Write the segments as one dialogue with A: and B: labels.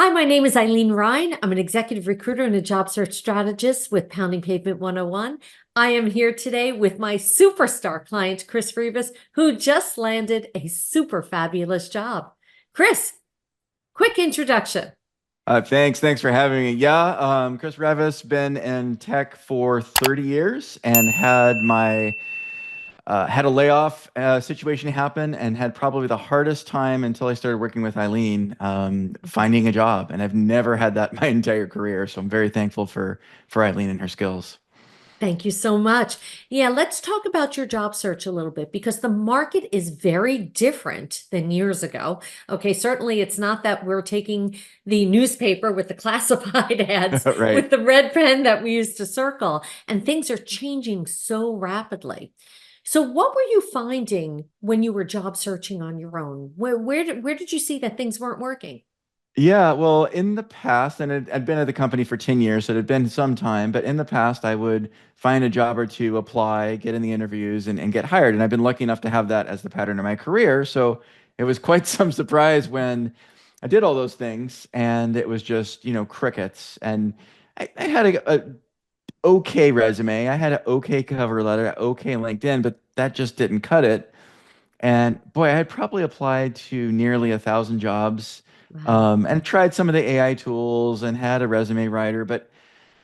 A: Hi, my name is Ilene Rein. I'm an executive recruiter and a job search strategist with Pounding Pavement 101. I am here today with my superstar client, Chris Rivas, who just landed a super fabulous job. Chris, quick introduction.
B: Thanks for having me. Yeah, Chris Revis, been in tech for 30 years and had a layoff situation happen and had probably the hardest time until I started working with Eileen finding a job. And I've never had that my entire career, so I'm very thankful for Eileen and her skills.
A: Thank you so much. Yeah, let's talk about your job search a little bit because the market is very different than years ago. Okay, certainly it's not that we're taking the newspaper with the classified ads
B: Right.
A: with the red pen that we used to circle, and things are changing so rapidly. So what were you finding when you were job searching on your own? Where did you see that things weren't working?
B: Yeah, well, in the past, and I'd been at the company for 10 years, so it had been some time, but in the past, I would find a job or two, apply, get in the interviews, and get hired. And I've been lucky enough to have that as the pattern of my career. So it was quite some surprise when I did all those things and it was just, crickets. And I had a okay resume, I had an okay cover letter, okay LinkedIn, but that just didn't cut it. And boy, I had probably applied to nearly 1,000 jobs,
A: Wow.
B: and tried some of the AI tools and had a resume writer, but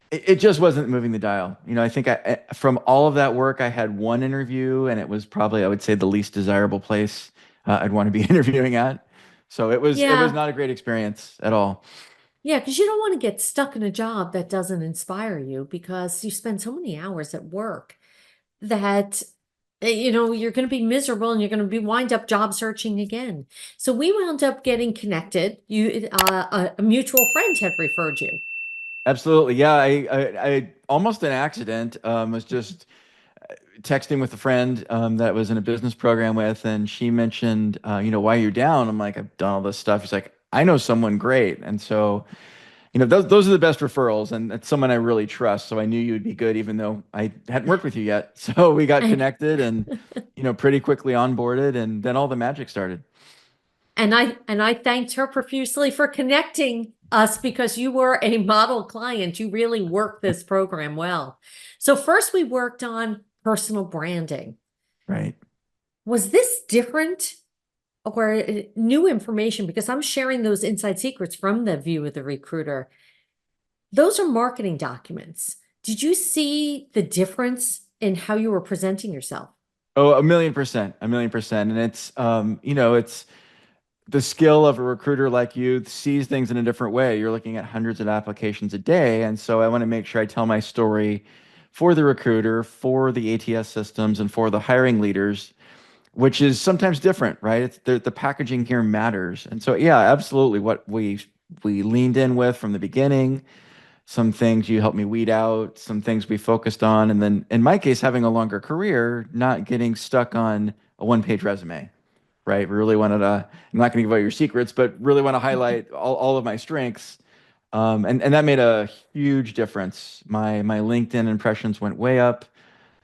B: it just wasn't moving the dial. I think from all of that work, I had one interview, and it was probably, I would say, the least desirable place I'd want to be interviewing at. So it was
A: Yeah.
B: not a great experience at all.
A: Yeah, because you don't want to get stuck in a job that doesn't inspire you because you spend so many hours at work that you're going to be miserable and you're going to be wind up job searching again. So we wound up getting connected. A mutual friend had referred you.
B: Absolutely, yeah. I almost an accident. Was just texting with a friend that was in a business program with, and she mentioned, why you're down. I'm like, I've done all this stuff. She's like, I know someone great, and so those are the best referrals, and it's someone I really trust. So I knew you would be good, even though I hadn't worked with you yet. So we got
A: And
B: connected, and pretty quickly onboarded, and then all the magic started.
A: and I thanked her profusely for connecting us because you were a model client. You really worked this program well. So first we worked on personal branding.
B: Right.
A: Was this different or new information? Because I'm sharing those inside secrets from the view of the recruiter. Those are marketing documents. Did you see the difference in how you were presenting yourself?
B: Oh, 1,000,000%, 1,000,000%, and it's the skill of a recruiter like you sees things in a different way. You're looking at hundreds of applications a day. And so I want to make sure I tell my story for the recruiter, for the ATS systems, and for the hiring leaders, which is sometimes different, right? It's the packaging here matters. And so, yeah, absolutely. What we leaned in with from the beginning, some things you helped me weed out, some things we focused on. And then in my case, having a longer career, not getting stuck on a one-page resume, right? We really wanted to, I'm not going to give away your secrets, but really want to highlight all of my strengths. And that made a huge difference. My LinkedIn impressions went way up.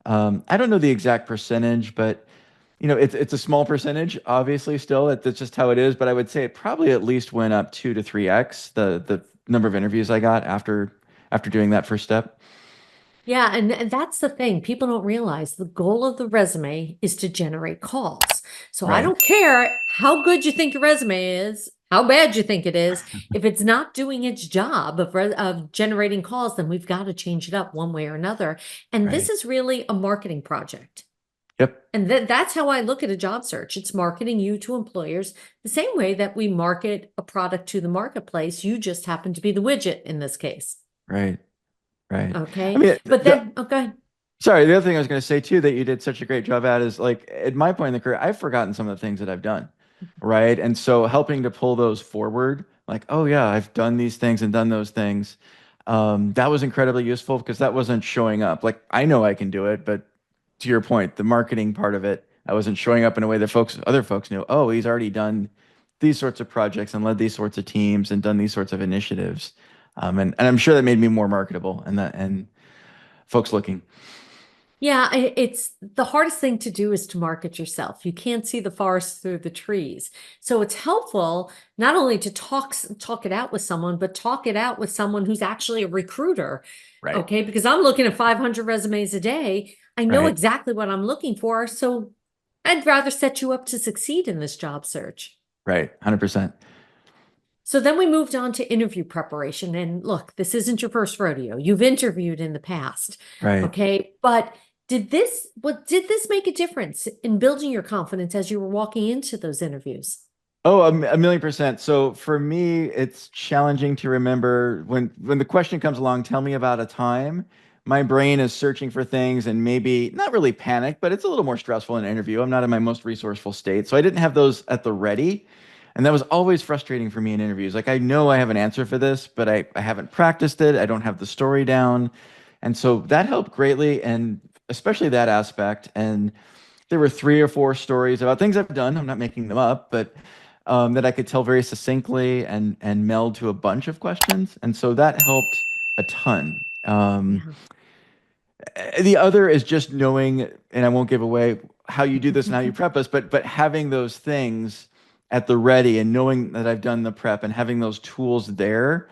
B: I don't know the exact percentage, but it's a small percentage, obviously still. That's just how it is. But I would say it probably at least went up 2 to 3x the number of interviews I got after doing that first step.
A: Yeah, and that's the thing. People don't realize the goal of the resume is to generate calls. So I
B: Right.
A: don't care how good you think your resume is, how bad you think it is. If it's not doing its job of generating calls, then we've got to change it up one way or another. And this
B: Right.
A: is really a marketing project.
B: Yep.
A: And that's how I look at a job search. It's marketing you to employers the same way that we market a product to the marketplace. You just happen to be the widget in this case.
B: Right. Right. I
A: Okay.
B: mean,
A: But then, okay.
B: sorry, the other thing I was going to say too that you did such a great job at is like at my point in the career, I've forgotten some of the things that I've done, right? And so helping to pull those forward, like, oh yeah, I've done these things and done those things. That was incredibly useful because that wasn't showing up. Like I know I can do it, but to your point, the marketing part of it, I wasn't showing up in a way that other folks knew. Oh, he's already done these sorts of projects and led these sorts of teams and done these sorts of initiatives. And I'm sure that made me more marketable and folks looking.
A: Yeah, it's the hardest thing to do is to market yourself. You can't see the forest through the trees. So it's helpful not only to talk it out with someone, but talk it out with someone who's actually a recruiter.
B: Right.
A: Okay, because I'm looking at 500 resumes a day. I know
B: Right.
A: exactly what I'm looking for, so I'd rather set you up to succeed in this job search.
B: Right. 100%.
A: So then we moved on to interview preparation. And look, this isn't your first rodeo. You've interviewed in the past.
B: Right.
A: Okay. But did this make a difference in building your confidence as you were walking into those interviews?
B: Oh, a million percent. So for me, it's challenging to remember when the question comes along, tell me about a time. My brain is searching for things and maybe not really panic, but it's a little more stressful in an interview. I'm not in my most resourceful state. So I didn't have those at the ready. And that was always frustrating for me in interviews. Like I know I have an answer for this, but I haven't practiced it. I don't have the story down. And so that helped greatly, and especially that aspect. And there were 3 or 4 stories about things I've done. I'm not making them up, but that I could tell very succinctly and meld to a bunch of questions, and so that helped a ton.
A: Yeah.
B: The other is just knowing, and I won't give away how you do this and how you prep us, but having those things at the ready and knowing that I've done the prep and having those tools there.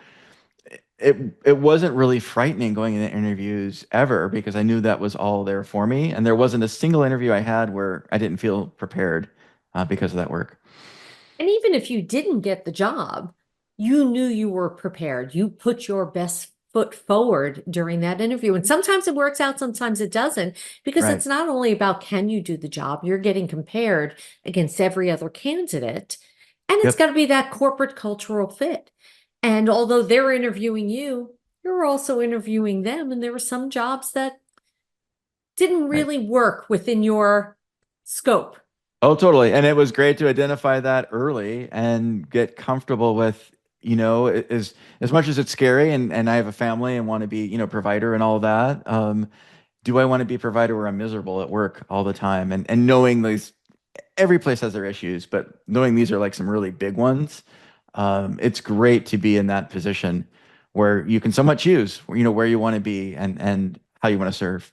B: It wasn't really frightening going into interviews ever because I knew that was all there for me, and there wasn't a single interview I had where I didn't feel prepared because of that work.
A: And even if you didn't get the job, you knew you were prepared. You put your best foot forward during that interview. And sometimes it works out, sometimes it doesn't, because
B: Right.
A: it's not only about can you do the job, you're getting compared against every other candidate. And it's got
B: Yep.
A: to be that corporate cultural fit. And although they're interviewing you, you're also interviewing them. And there were some jobs that didn't
B: Right.
A: really work within your scope.
B: Oh, totally. And it was great to identify that early and get comfortable with, as much as it's scary and I have a family and want to be, provider and all that. Do I want to be a provider where I'm miserable at work all the time? And knowing these, every place has their issues, but knowing these are like some really big ones, it's great to be in that position where you can somewhat choose, where you want to be and how you want to serve.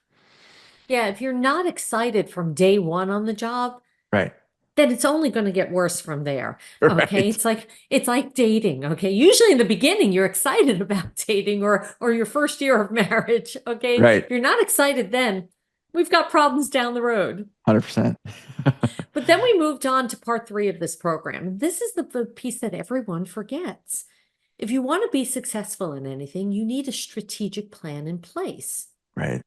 A: Yeah, if you're not excited from day one on the job,
B: Right.
A: then it's only going to get worse from there. Okay.
B: Right.
A: It's like dating. Okay. Usually in the beginning, you're excited about dating or your first year of marriage. Okay. If
B: Right.
A: you're not excited then, we've got problems down the road.
B: 100%.
A: But then we moved on to part three of this program. This is the piece that everyone forgets. If you want to be successful in anything, you need a strategic plan in place.
B: Right.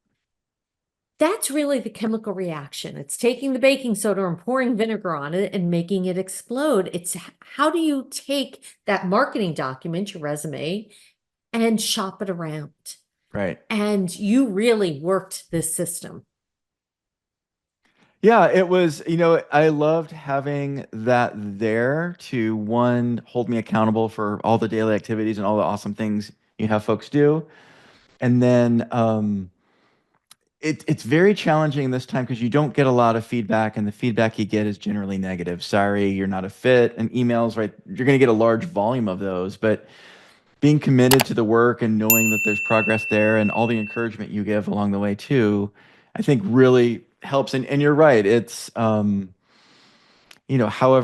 A: That's really the chemical reaction. It's taking the baking soda and pouring vinegar on it and making it explode. It's how do you take that marketing document, your resume, and shop it around?
B: Right.
A: And you really worked this system.
B: Yeah, it was, I loved having that there to one, hold me accountable for all the daily activities and all the awesome things you have folks do. And then it's very challenging this time because you don't get a lot of feedback, and the feedback you get is generally negative. Sorry, you're not a fit. And emails, right? You're going to get a large volume of those, but being committed to the work and knowing that there's progress there and all the encouragement you give along the way too, I think really helps. And you're right. It's however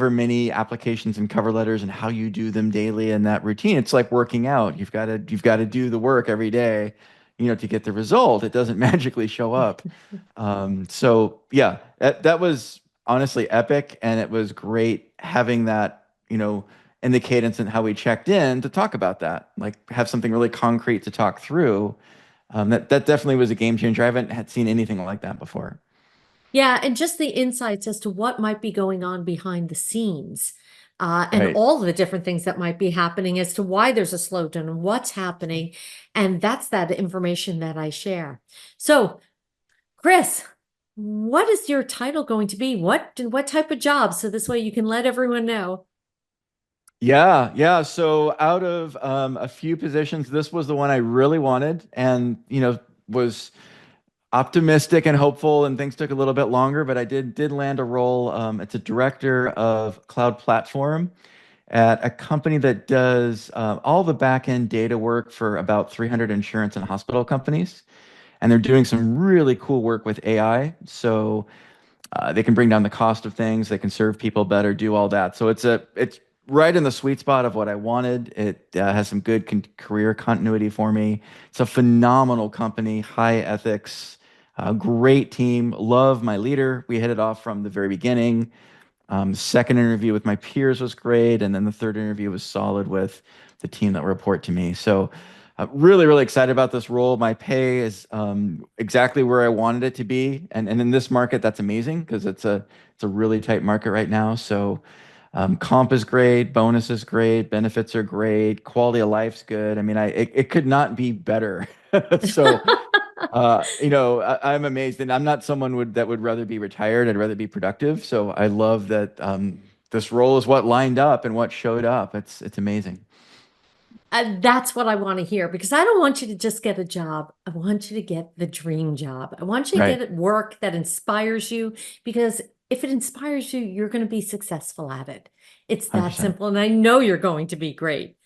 B: many applications and cover letters and how you do them daily and that routine. It's like working out. You've got to do the work every day, to get the result. It doesn't magically show up. So yeah, that was honestly epic, and it was great having that, in the cadence and how we checked in to talk about that, like have something really concrete to talk through. That definitely was a game changer. I haven't had seen anything like that before.
A: Yeah, and just the insights as to what might be going on behind the scenes, and
B: Right.
A: all the different things that might be happening as to why there's a slowdown and what's happening. And that's that information that I share. So, Chris, what is your title going to be? What type of job? So this way you can let everyone know.
B: Yeah, yeah. So out of a few positions, this was the one I really wanted, and was optimistic and hopeful, and things took a little bit longer, but I did land a role. It's a director of cloud platform at a company that does all the back end data work for about 300 insurance and hospital companies. and they're doing some really cool work with AI. So they can bring down the cost of things, they can serve people better, do all that. So it's right in the sweet spot of what I wanted. It has some good career continuity for me. It's a phenomenal company, high ethics, great team. Love my leader. We hit it off from the very beginning. Second interview with my peers was great, and then the third interview was solid with the team that report to me. So, really, really excited about this role. My pay is exactly where I wanted it to be, and in this market, that's amazing because it's a really tight market right now. So, comp is great, bonus is great, benefits are great, quality of life's good. I mean, it could not be better. So. I'm amazed, and I'm not someone that would rather be retired. I'd rather be productive. So I love that this role is what lined up and what showed up. It's amazing.
A: That's what I want to hear because I don't want you to just get a job. I want you to get the dream job. I want you to
B: Right.
A: get work that inspires you because if it inspires you, you're going to be successful at it. It's that
B: 100%.
A: simple. And I know you're going to be great.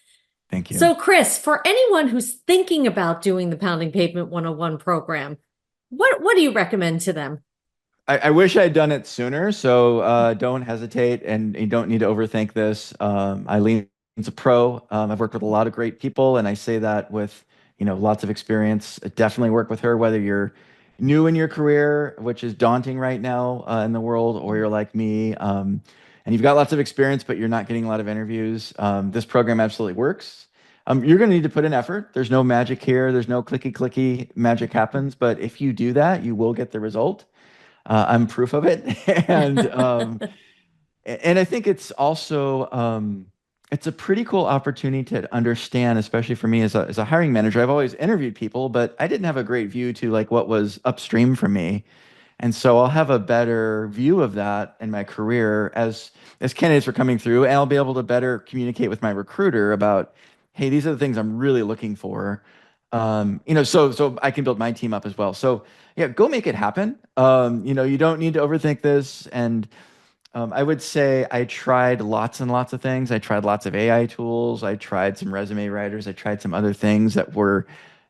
B: Thank you.
A: So, Chris, for anyone who's thinking about doing the Pounding Pavement 101 program, what do you recommend to them?
B: I wish I'd done it sooner. So don't hesitate, and you don't need to overthink this. Eileen's a pro. I've worked with a lot of great people, and I say that with lots of experience. Definitely work with her, whether you're new in your career, which is daunting right now in the world, or you're like me, and you've got lots of experience, but you're not getting a lot of interviews. This program absolutely works. You're going to need to put in effort. There's no magic here. There's no clicky clicky magic happens. But if you do that, you will get the result. I'm proof of it, and I think it's also it's a pretty cool opportunity to understand, especially for me as a hiring manager. I've always interviewed people, but I didn't have a great view to like what was upstream from me, and so I'll have a better view of that in my career as candidates are coming through, and I'll be able to better communicate with my recruiter about, hey, these are the things I'm really looking for. So I can build my team up as well. So yeah, go make it happen. You don't need to overthink this. And I would say I tried lots and lots of things. I tried lots of AI tools. I tried some resume writers. I tried some other things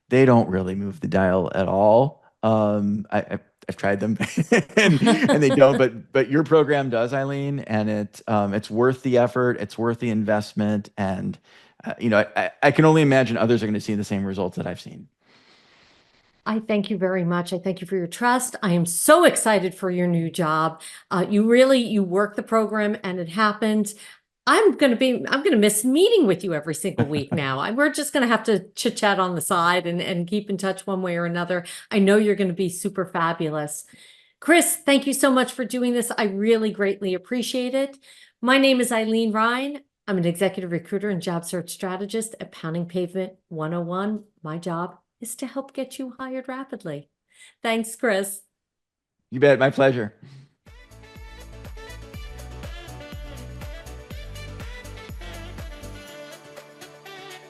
B: they don't really move the dial at all. I've tried them and they don't, but your program does, Eileen, and it's worth the effort. It's worth the investment. And, I can only imagine others are going to see the same results that I've seen.
A: I thank you very much. I thank you for your trust. I am so excited for your new job. You work the program and it happened. I'm going to miss meeting with you every single week now. We're just going to have to chit chat on the side and keep in touch one way or another. I know you're going to be super fabulous. Chris, thank you so much for doing this. I really greatly appreciate it. My name is Ilene Rein. I'm an executive recruiter and job search strategist at Pounding Pavement 101. My job is to help get you hired rapidly. Thanks, Chris.
B: You bet. My pleasure.